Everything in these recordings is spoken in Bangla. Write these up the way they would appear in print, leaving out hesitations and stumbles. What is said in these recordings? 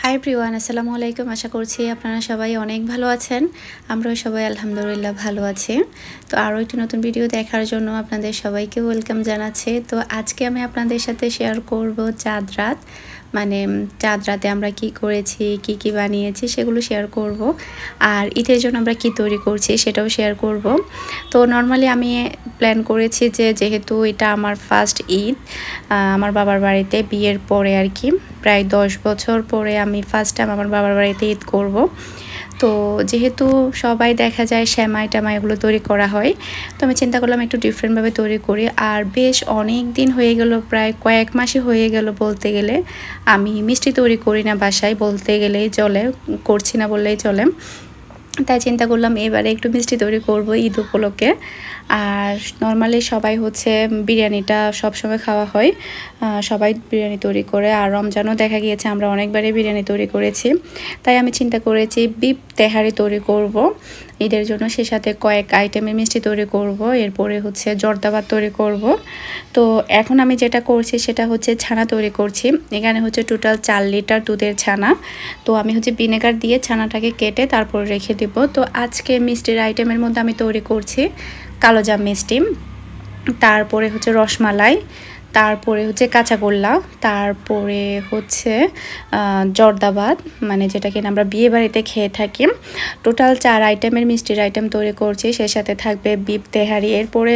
হাই এভরিওয়ান, আসসালামু আলাইকুম। আশা করছি আপনারা সবাই অনেক ভালো আছেন। আমরাও সবাই আলহামদুলিল্লাহ ভালো আছি। তো আরও একটি নতুন ভিডিও দেখার জন্য আপনাদের সবাইকে ওয়েলকাম জানাচ্ছি। তো আজকে আমি আপনাদের সাথে শেয়ার করব চাঁদ রাত, মানে চাঁদ রাতে আমরা কি করেছি, কি বানিয়েছি সেগুলো শেয়ার করব। আর ঈদের জন্য আমরা কি তৈরি করছি সেটাও শেয়ার করব। তো নর্মালি আমি প্ল্যান করেছি যে যেহেতু এটা আমার ফার্স্ট ঈদ আমার বাবার বাড়িতে বিয়ের পরে আর কি, প্রায় 10 বছর পরে আমি ফার্স্ট টাইম আমার বাবার বাড়িতে ঈদ করব। তো যেহেতু সবাই দেখা যায় সেমাই টেমাই এগুলো তৈরি করা হয়, তো আমি চিন্তা করলাম একটু ডিফারেন্টভাবে তৈরি করি। আর বেশ অনেক দিন হয়ে গেল, প্রায় কয়েক মাসই হয়ে গেল বলতে গেলে আমি মিষ্টি তৈরি করি না বাসায়, বলতে গেলেই চলে, করছি না বললেই চলে। তাই চিন্তা করলাম এবারে একটু মিষ্টি তৈরি করব ঈদ উপলক্ষে। আর নর্মালি সবাই হচ্ছে বিরিয়ানিটা সবসময় খাওয়া হয়, সবাই বিরিয়ানি তৈরি করে। আর রমজানও দেখা গিয়েছে আমরা অনেকবারই বিরিয়ানি তৈরি করেছি। তাই আমি চিন্তা করেছি বিফ তেহারি তৈরি করব ঈদের জন্য, সে সাথে কয়েক আইটেমের মিষ্টি তৈরি করব, এরপরে হচ্ছে জর্দা ভাত তৈরি করব। তো এখন আমি যেটা করছি সেটা হচ্ছে ছানা তৈরি করছি। এখানে হচ্ছে টোটাল 4 লিটার দুধের ছানা। তো আমি হচ্ছে ভিনেগার দিয়ে ছানাটাকে কেটে তারপর রেখে দিব। তো আজকে মিষ্টির আইটেমের মধ্যে আমি তৈরি করছি কালোজাম মিষ্টি, তারপরে হচ্ছে রসমালাই, তারপরে হচ্ছে কাঁচাগোল্লা, তারপরে হচ্ছে জর্দাবাদ, মানে যেটা কিনা আমরা বিয়ে বাড়িতে খেয়ে থাকি। টোটাল 4 আইটেমের মিষ্টির আইটেম তৈরি করছি, সে সাথে থাকবে বিফ তেহারি, এরপরে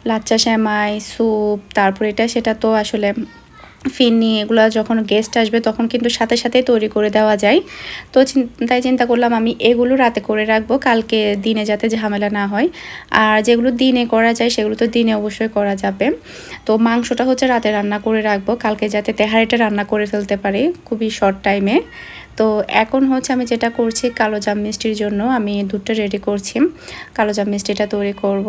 লাচ্চা সেমাই, স্যুপ, তারপরে এটা সেটা তো আসলে ফিরনি এগুলো যখন গেস্ট আসবে তখন কিন্তু সাথে সাথে তৈরি করে দেওয়া যায়। তো তাই চিন্তা করলাম আমি এগুলো রাতে করে রাখবো, কালকে দিনে যাতে ঝামেলা না হয়। আর যেগুলো দিনে করা যায় সেগুলো তো দিনে অবশ্যই করা যাবে। তো মাংসটা হচ্ছে রাতে রান্না করে রাখবো, কালকে যাতে তেহারিটা রান্না করে ফেলতে পারি খুবই শর্ট টাইমে। তো এখন হচ্ছে আমি যেটা করছি কালোজাম মিষ্টির জন্য আমি দুধটা রেডি করছি, কালোজাম মিষ্টিটা তৈরি করব।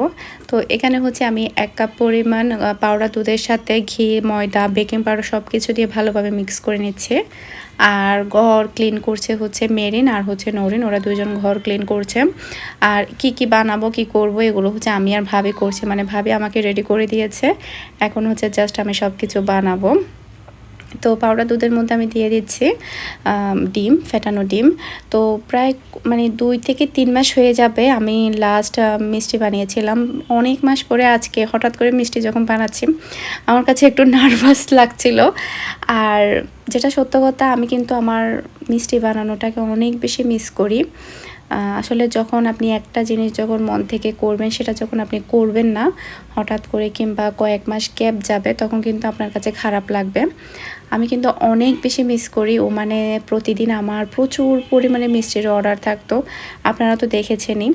তো এখানে হচ্ছে আমি 1 কাপ পরিমাণ পাউডার দুধের সাথে ঘি, ময়দা, বেকিং পাউডার সব কিছু দিয়ে ভালোভাবে মিক্স করে নিচ্ছে। আর ঘর ক্লিন করছে হচ্ছে মেরিন আর হচ্ছে নরিন, ওরা দুজন ঘর ক্লিন করছে। আর কি বানাবো কি করব এগুলো হচ্ছে আমি আর ভাবি করছি, মানে ভাবি আমাকে রেডি করে দিয়েছে, এখন হচ্ছে জাস্ট আমি সব কিছু বানাবো। তো পাউডার দুধের মধ্যে আমি দিয়ে দিচ্ছি ডিম, ফেটানো ডিম। তো প্রায় মানে 2 থেকে 3 মাস হয়ে যাবে আমি লাস্ট মিষ্টি বানিয়েছিলাম, অনেক মাস পরে আজকে হঠাৎ করে মিষ্টি যখন বানাচ্ছি আমার কাছে একটু নার্ভাস লাগছিল। আর যেটা সত্য কথা, আমি কিন্তু আমার মিষ্টি বানানোটাকে অনেক বেশি মিস করি। আসলে যখন আপনি একটা জিনিস যখন মন থেকে করবেন, সেটা যখন আপনি করবেন না হঠাৎ করে কিংবা কয়েক মাস গ্যাপ যাবে, তখন কিন্তু আপনার কাছে খারাপ লাগবে। আমি কিন্তু অনেক বেশি মিস করি। ও মানে প্রতিদিন আমার প্রচুর পরিমাণে মিষ্টির অর্ডার থাকতো, আপনারা তো দেখেছেনই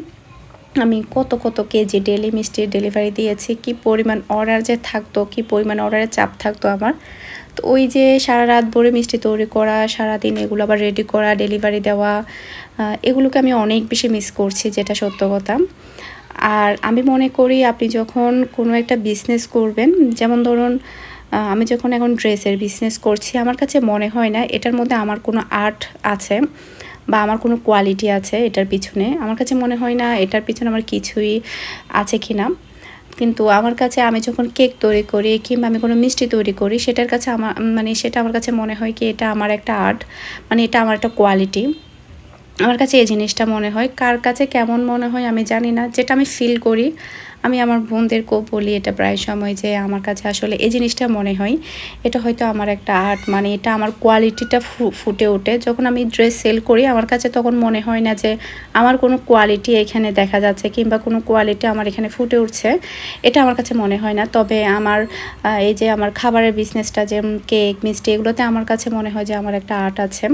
আমি কত কেজি ডেলি মিষ্টির ডেলিভারি দিয়েছি, কি পরিমাণ অর্ডার যে থাকতো, কি পরিমাণ অর্ডারের চাপ থাকতো আমার। তো ওই যে সারা রাত ভরে মিষ্টি তৈরি করা, সারাদিন এগুলো আবার রেডি করা, ডেলিভারি দেওয়া, এগুলোকে আমি অনেক বেশি মিস করছি, যেটা সত্য কথা। আর আমি মনে করি আপনি যখন কোনো একটা বিজনেস করবেন, যেমন ধরুন আমি যখন এখন ড্রেসের বিজনেস করছি, আমার কাছে মনে হয় না এটার মধ্যে আমার কোনো আর্ট আছে বা আমার কোনো কোয়ালিটি আছে এটার পিছনে। আমার কাছে মনে হয় না এটার পিছনে আমার কিছুই আছে কি না। কিন্তু আমার কাছে আমি যখন কেক তৈরি করি কিংবা আমি কোনো মিষ্টি তৈরি করি, সেটার কাছে আমার মানে সেটা আমার কাছে মনে হয় কি এটা আমার একটা আর্ট, মানে এটা আমার একটা কোয়ালিটি। আমার কাছে এই জিনিসটা মনে হয়, কার কাছে কেমন মনে হয় আমি জানি না, যেটা আমি ফিল করি। আমি আমার বোনদেরকেও বলি এটা প্রায় সময় যে আমার কাছে আসলে এই জিনিসটা মনে হয় এটা হয়তো আমার একটা আর্ট, মানে এটা আমার কোয়ালিটিটা ফুটে ওঠে যখন আমি ড্রেস সেল করি। আমার কাছে তখন মনে হয় না যে আমার কোনো কোয়ালিটি এখানে দেখা যাচ্ছে কিংবা কোনো কোয়ালিটি আমার এখানে ফুটে উঠছে, এটা আমার কাছে মনে হয় না। তবে আমার এই যে আমার খাবারের বিজনেসটা, যেমন কেক, মিষ্টি, এগুলোতে আমার কাছে মনে হয় যে আমার একটা আর্ট আছে।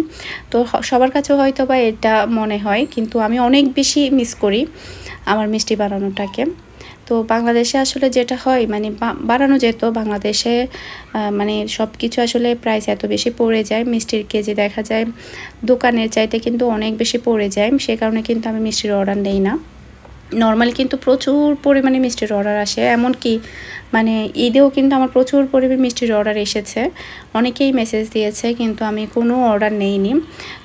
তো সবার কাছে হয়তো বা এটা মনে হয়, কিন্তু আমি অনেক বেশি মিস করি আমার মিষ্টি বানানোটাকে। তো বাংলাদেশে আসলে যেটা হয়, মানে বানানো যেত বাংলাদেশে, মানে সব কিছু আসলে প্রাইস এত বেশি পড়ে যায়, মিষ্টির কেজি দেখা যায় দোকানের চাইতে কিন্তু অনেক বেশি পড়ে যায়, সে কারণে কিন্তু আমি মিষ্টির অর্ডার নেই না। নর্মালি কিন্তু প্রচুর পরিমাণে মিষ্টির অর্ডার আসে, এমনকি মানে ঈদেও কিন্তু আমার প্রচুর পরিমাণে মিষ্টির অর্ডার এসেছে। অনেকেই মেসেজ দিয়েছে কিন্তু আমি কোনো অর্ডার নেইনি,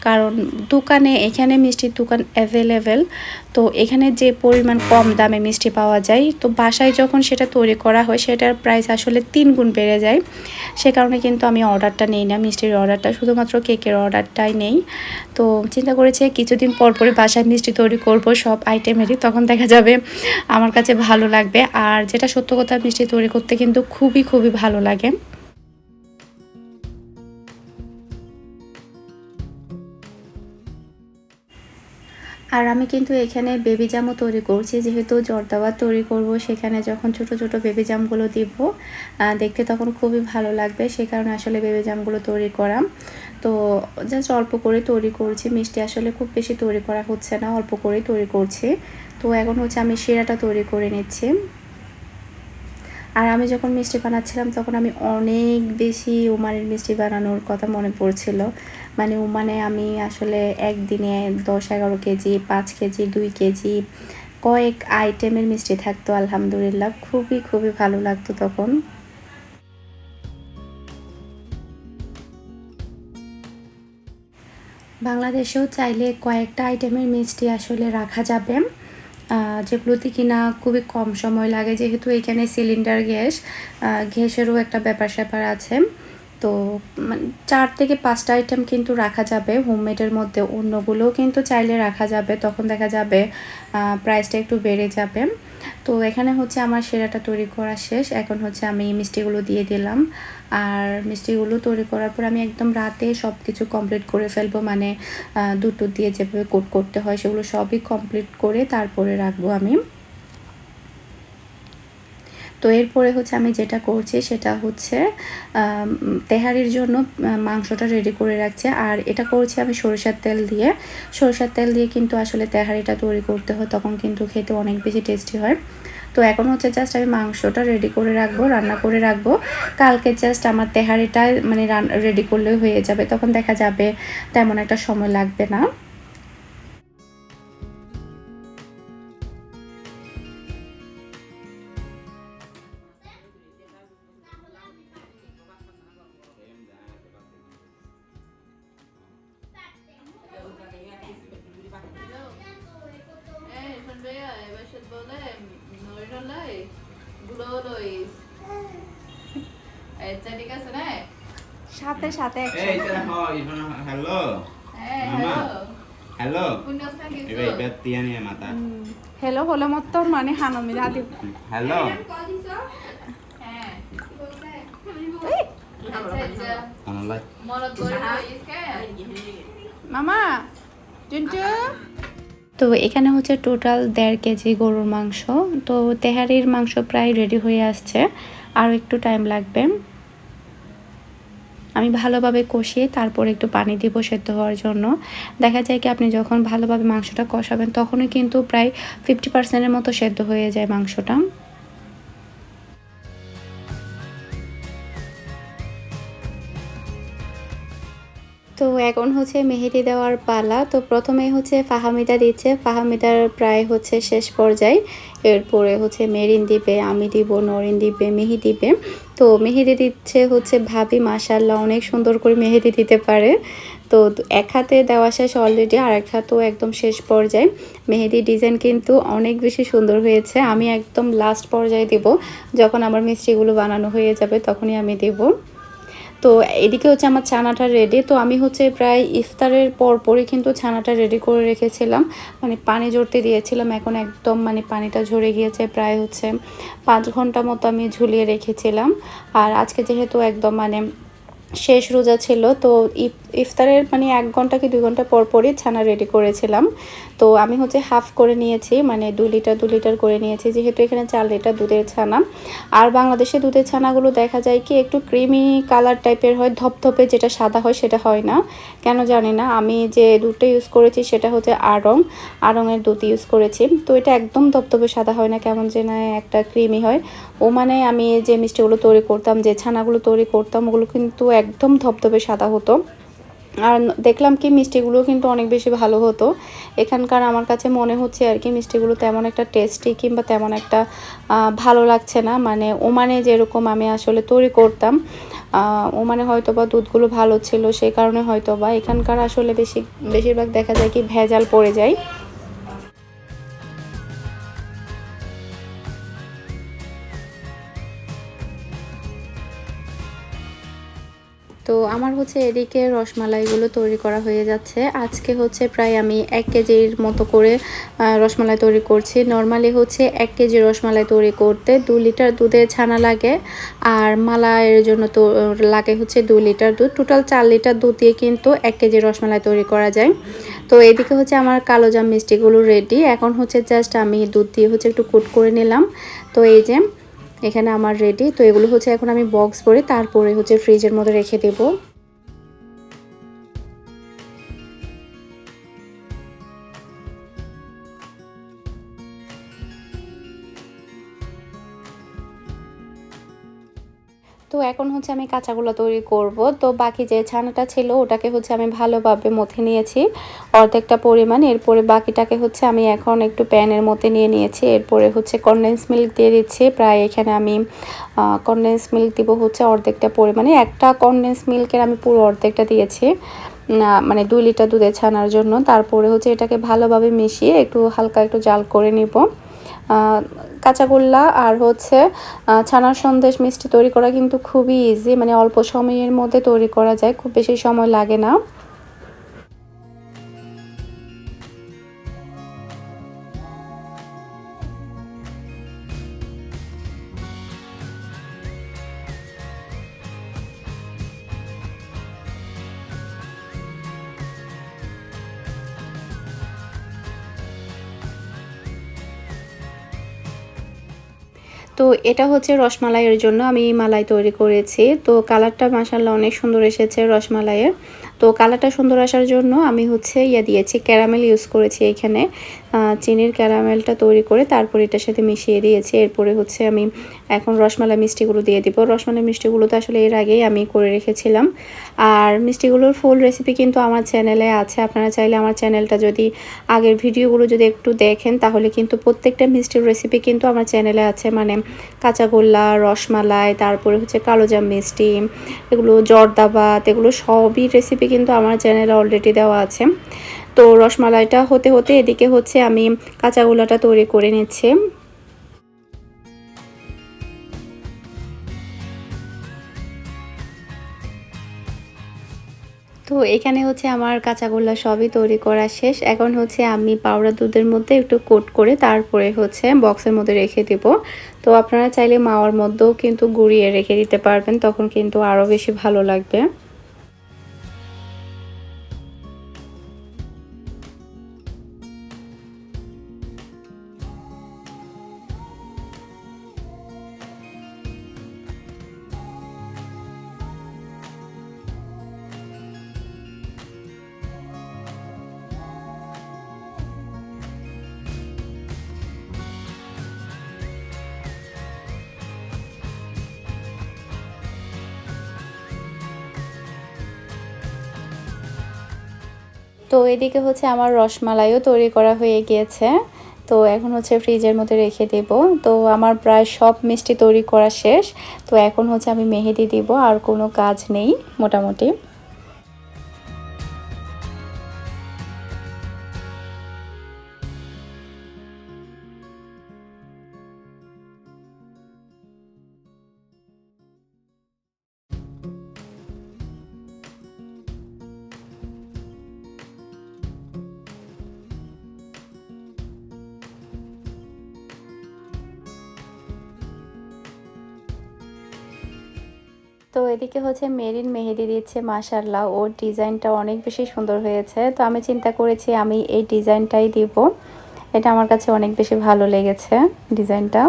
কারণ দোকানে এখানে মিষ্টির দোকান অ্যাভেলেবেল। তো এখানে যে পরিমাণ কম দামে মিষ্টি পাওয়া যায়, তো বাসায় যখন সেটা তৈরি করা হয় সেটার প্রাইস আসলে 3 গুণ বেড়ে যায়। সে কারণে কিন্তু আমি অর্ডারটা নেই না, মিষ্টির অর্ডারটা শুধুমাত্র কেকের অর্ডারটাই নেই। তো চিন্তা করেছি কিছুদিন পর পরে বাসায় মিষ্টি তৈরি করব সব আইটেমেরই, তখন দেখা যাবে আমার কাছে ভালো লাগবে। আর যেটা সত্য কথা, মিষ্টি তৈরি করতে কিন্তু খুবই খুবই ভালো লাগে। আর আমি কিন্তু এখানে বেবি জামও তৈরি করছি, যেহেতু জর্দাবাদ তৈরি করব, সেখানে যখন ছোট ছোট বেবি জামগুলো দিব দেখতে তখন খুবই ভালো লাগবে, সে কারণে আসলে বেবি জামগুলো তৈরি করা। তো জাস্ট অল্প করে তৈরি করছি, মিষ্টি আসলে খুব বেশি তৈরি করা হচ্ছে না, অল্প করেই তৈরি করছি। তো এখন হচ্ছে আমি শিরাটা তৈরি করে নিচ্ছি। আর আমি যখন মিষ্টি বানাচ্ছিলাম তখন আমি অনেক বেশি ওমানের মিষ্টি বানানোর কথা মনে পড়ছিল। মানে ওমানে আমি আসলে একদিনে 10-11 কেজি, 5 কেজি, 2 কেজি কয়েক আইটেমের মিষ্টি থাকতো। আলহামদুলিল্লাহ খুবই খুবই ভালো লাগতো তখন। বাংলাদেশেও চাইলে কয়েকটা আইটেমের মিষ্টি আসলে রাখা যাবে, যেগুলোতে কিনা খুবই কম সময় লাগে, যেহেতু এখানে সিলিন্ডার গ্যাসেরও একটা ব্যাপার-স্যাপার আছে। তো 4 থেকে 5টা আইটেম কিন্তু রাখা যাবে হোমমেডের মধ্যে, অন্যগুলোও কিন্তু চাইলে রাখা যাবে, তখন দেখা যাবে প্রাইসটা একটু বেড়ে যাবে। তো এখানে হচ্ছে আমার শিরাটা তৈরি করা শেষ, এখন হচ্ছে আমি মিষ্টিগুলো দিয়ে দিলাম। আর মিষ্টিগুলো তৈরি করার পর আমি একদম রাতে সব কিছু কমপ্লিট করে ফেলবো, মানে দুধ দিয়ে যেভাবে কোট করতে হয় সেগুলো সবই কমপ্লিট করে তারপরে রাখবো আমি। তো এরপরে হচ্ছে আমি যেটা করছি সেটা হচ্ছে তেহারির জন্য মাংসটা রেডি করে রাখছি। আর এটা করছি আমি সরিষার তেল দিয়ে। সরিষার তেল দিয়ে কিন্তু আসলে তেহারিটা তৈরি করতে হয়, তখন কিন্তু খেতে অনেক বেশি টেস্টি হয়। তো এখন হচ্ছে জাস্ট আমি মাংসটা রেডি করে রাখবো, রান্না করে রাখবো। কালকে জাস্ট আমার তেহারিটা মানে রেডি করলেই হয়ে যাবে, তখন দেখা যাবে তেমন একটা সময় লাগবে না। সাথে সাথে হ্যালো মামা হ্যালো এবার এবার তিয়ানি মাতা হ্যালো হলো মত মানে হানমি দাদি হ্যালো আনালাই মামা জুনটু। তো এখানে হচ্ছে টোটাল 1.5 কেজি গরুর মাংস। তো তেহারির মাংস প্রায় রেডি হয়ে আসছে, আরও একটু টাইম লাগবে। আমি ভালোভাবে কষিয়ে তারপর একটু পানি দিব সেদ্ধ হওয়ার জন্য। দেখা যায় কি আপনি যখন ভালোভাবে মাংসটা কষাবেন তখনই কিন্তু প্রায় 50%-এর মতো সেদ্ধ হয়ে যায় মাংসটা। তো এখন হচ্ছে মেহেদি দেওয়ার পালা। তো প্রথমে হচ্ছে ফাহামিদা দিচ্ছে, ফাহামিদার প্রায় হচ্ছে শেষ পর্যায়ে। এরপরে হচ্ছে মেরিন দিবে, আমি দিব, নরিন দিবে, মিহি দিবে। তো মেহেদি দিচ্ছে হচ্ছে ভাবি, মাশাআল্লাহ অনেক সুন্দর করে মেহেদি দিতে পারে। তো এক হাতে দেওয়া শেষ অলরেডি, আর এক হাতেও একদম শেষ পর্যায়ে। মেহেদি ডিজাইন কিন্তু অনেক বেশি সুন্দর হয়েছে। আমি একদম লাস্ট পর্যায়ে দিব, যখন আমার মিষ্টিগুলো বানানো হয়ে যাবে তখনই আমি দেব। তো এদিকে হচ্ছে আমার ছানাটা রেডি। তো আমি হচ্ছে প্রায় ইফতারের পরপরই কিন্তু ছানাটা রেডি করে রেখেছিলাম, মানে পানি ঝরতে দিয়েছিলাম। এখন একদম মানে পানিটা ঝরে গিয়েছে, প্রায় হচ্ছে 5 ঘন্টা মতো আমি ঝুলিয়ে রেখেছিলাম। আর আজকে যেহেতু একদম মানে শেষ রোজা ছিল, তো ইফতারের মানে 1 ঘন্টা কি 2 ঘন্টা পর পরই ছানা রেডি করেছিলাম। তো আমি হচ্ছে হাফ করে নিয়েছি, মানে 2 লিটার করে নিয়েছি, যেহেতু এখানে 4 লিটার দুধের ছানা। আর বাংলাদেশে দুধের ছানাগুলো দেখা যায় কি একটু ক্রিমি কালার টাইপের হয়, ধপধপে, যেটা সাদা হয় সেটা হয় না, কেন জানি না। আমি যে দুধটা ইউজ করেছি সেটা হচ্ছে আড়ংয়ের দুধ ইউজ করেছি। তো এটা একদম ধপধপে সাদা হয় না, কেমন যেন একটা ক্রিমি হয়। ও মানে আমি যে মিষ্টিগুলো তৈরি করতাম, যে ছানাগুলো তৈরি করতাম, ওগুলো কিন্তু একদম ধপধপে সাদা হতো। আর দেখলাম কি মিষ্টিগুলো কিন্তু অনেক বেশি ভালো হতো এখানকার। আমার কাছে মনে হচ্ছে আর কি মিষ্টিগুলো তেমন একটা টেস্টি কিংবা তেমন একটা ভালো লাগছে না। মানে ওমানে যেরকম আমি আসলে তৈরি করতাম, ওমানে হয়তো বা দুধগুলো ভালো ছিল, সেই কারণে হয়তো বা এখানকার আসলে বেশিরভাগ দেখা যায় কি ভেজাল পড়ে যায়। তো আমার হচ্ছে এদিকে রসমালাইগুলো তৈরি করা হয়ে যাচ্ছে। আজকে হচ্ছে প্রায় আমি 1 কেজির মতো করে রসমালাই তৈরি করছি। নর্মালি হচ্ছে 1 কেজি রসমালাই তৈরি করতে 2 লিটার দুধে ছানা লাগে, আর মালাইয়ের জন্য তো লাগে হচ্ছে 2 লিটার দুধ। টোটাল 4 লিটার দুধ দিয়ে কিন্তু 1 কেজি রসমালাই তৈরি করা যায়। তো এদিকে হচ্ছে আমার কালোজাম মিষ্টিগুলো রেডি। এখন হচ্ছে জাস্ট আমি দুধ দিয়ে হচ্ছে একটু কুট করে নিলাম। তো এই যে এখানে আমার রেডি। তো এগুলো হচ্ছে এখন আমি বক্স ভরে তারপরে হচ্ছে ফ্রিজের মধ্যে রেখে দেবো। তো এখন হচ্ছে আমি কাঁচাগোল্লা তৈরি করব। তো বাকি যে ছানাটা ছিল ওটাকে হচ্ছে আমি ভালোভাবে মথে নিয়েছি অর্ধেকটা পরিমাণ। এরপরে বাকিটাকে হচ্ছে আমি এখন একটু প্যানের মধ্যে নিয়ে নিয়েছি। এরপরে হচ্ছে কনডেন্স মিল্ক দিয়ে দিচ্ছি। প্রায় এখানে আমি কনডেন্স মিল্ক দিব হচ্ছে অর্ধেকটা পরিমাণে। একটা কনডেন্স মিল্কের আমি পুরো অর্ধেকটা দিয়েছি, মানে 2 লিটার দুধের ছানার জন্য। তারপরে হচ্ছে এটাকে ভালোভাবে মিশিয়ে একটু হালকা একটু জাল করে নিব। কাঁচাগোল্লা আর হচ্ছে ছানার সন্দেশ মিষ্টি তৈরি করা কিন্তু খুবই ইজি, মানে অল্প সময়ের মধ্যে তৈরি করা যায়, খুব বেশি সময় লাগে না। তো এটা হচ্ছে রসমালাইয়ের জন্য আমি মালাই তৈরি করেছি। তো কালারটা মাশাআল্লাহ অনেক সুন্দর এসেছে রসমালাইয়ের। তো কালারটা সুন্দর আসার জন্য আমি হচ্ছে দিয়েছি, ক্যারামেল ইউজ করেছি এখানে। চিনির ক্যারামেলটা তৈরি করে তারপর এটার সাথে মিশিয়ে দিয়েছি। এরপরে হচ্ছে আমি এখন রসমালাই মিষ্টিগুলো দিয়ে দিব। রসমালাই মিষ্টিগুলো তো আসলে এর আগেই আমি করে রেখেছিলাম। আর মিষ্টিগুলোর ফুল রেসিপি কিন্তু আমার চ্যানেলে আছে। আপনারা চাইলে আমার চ্যানেলটা যদি আগের ভিডিওগুলো যদি একটু দেখেন তাহলে কিন্তু প্রত্যেকটা মিষ্টির রেসিপি কিন্তু আমার চ্যানেলে আছে। মানে কাঁচাগোল্লা, রসমালাই, তারপরে হচ্ছে কালোজাম মিষ্টি, এগুলো জর্দাবাত, এগুলো সবই রেসিপি কিন্তু আমার চ্যানেলে অলরেডি দেওয়া আছে। তো রসমালাইটা হতে হতে এদিকে হচ্ছে আমি কাঁচাগোল্লাটা তৈরি করে নিচ্ছি। তো এখানে হচ্ছে আমার কাঁচাগোল্লা সবই তৈরি করা শেষ। এখন হচ্ছে আমি পাউডার দুধের মধ্যে একটু কোট করে তারপরে হচ্ছে বক্সের মধ্যে রেখে দেব। তো আপনারা চাইলে মাওয়ার মধ্যেও কিন্তু গুঁড়িয়ে রেখে দিতে পারবেন, তখন কিন্তু আরও বেশি ভালো লাগবে। তো এদিকে হচ্ছে আমার রসমালাইও তৈরি করা হয়ে গিয়েছে। তো এখন হচ্ছে ফ্রিজের মধ্যে রেখে দেব। তো আমার প্রায় সব মিষ্টি তৈরি করা শেষ। তো এখন হচ্ছে আমি মেহেদি দিব, আর কোনো কাজ নেই মোটামুটি। তো এদিকে হচ্ছে মেরিন মেহেদি দিচ্ছে, মাশাআল্লাহ ওর ডিজাইনটা অনেক বেশি সুন্দর হয়েছে। তো আমি চিন্তা করেছি আমি এই ডিজাইনটাই দিব। এটা আমার কাছে অনেক বেশি ভালো লেগেছে ডিজাইনটা।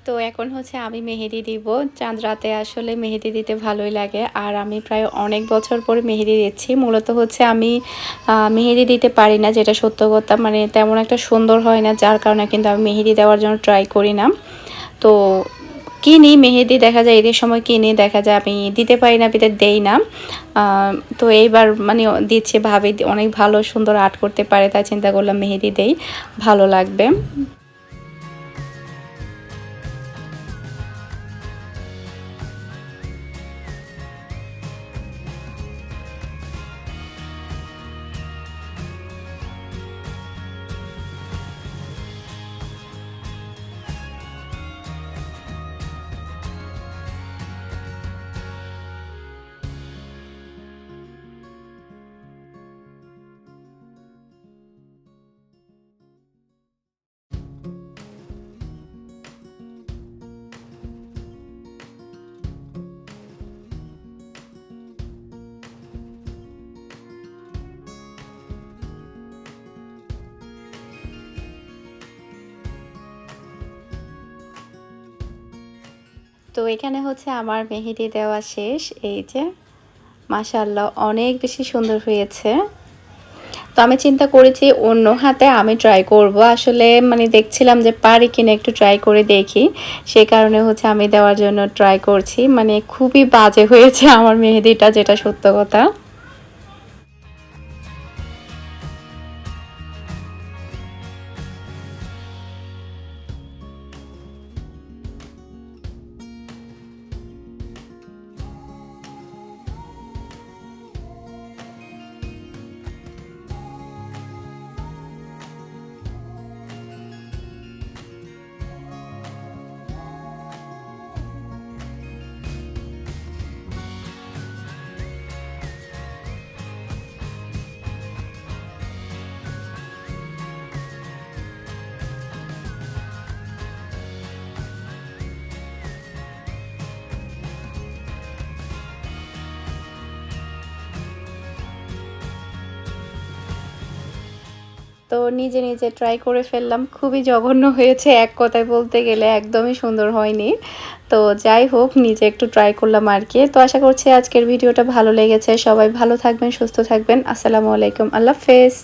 তো এখন হচ্ছে আমি মেহেদি দিব। চাঁদ রাতে আসলে মেহেদি দিতে ভালোই লাগে, আর আমি প্রায় অনেক বছর পরে মেহেদি দিচ্ছি। মূলত হচ্ছে আমি মেহেদি দিতে পারি না, যেটা সত্য কথা, মানে তেমন একটা সুন্দর হয় না, যার কারণে কিন্তু আমি মেহেদি দেওয়ার জন্য ট্রাই করি না। তো কিনি মেহেদি, দেখা যায় ঈদের সময় কিনি, দেখা যায় আমি দিতে পারি না, বিতে দেই না। তো এইবার মানে দিচ্ছে, ভাবি অনেক ভালো সুন্দর আর্ট করতে পারে, তাই চিন্তা করলাম মেহেদি দেই, ভালো লাগবে। তো এখানে হচ্ছে আমার মেহেদি দেওয়া শেষ। এই যে মাশাআল্লাহ অনেক বেশি সুন্দর হয়েছে। তো আমি চিন্তা করেছি অন্য হাতে আমি ট্রাই করব, আসলে মানে দেখছিলাম যে পারি কিনা, একটু ট্রাই করে দেখি, সেই কারণে হচ্ছে আমি দেওয়ার জন্য ট্রাই করছি। মানে খুবই বাজে হয়েছে আমার মেহেদিটা, যেটা সত্য কথা। তো নিজে নিজে ট্রাই করে ফেললাম, খুবই জঘন্য হয়েছে এক কথায় বলতে গেলে, একদমই সুন্দর হয়নি। তো যাই হোক, নিজে একটু ট্রাই করলাম আর কি। তো আশা করছি আজকের ভিডিওটা ভালো লেগেছে। সবাই ভালো থাকবেন, সুস্থ থাকবেন। আসসালামু আলাইকুম, আল্লাহ হাফেজ।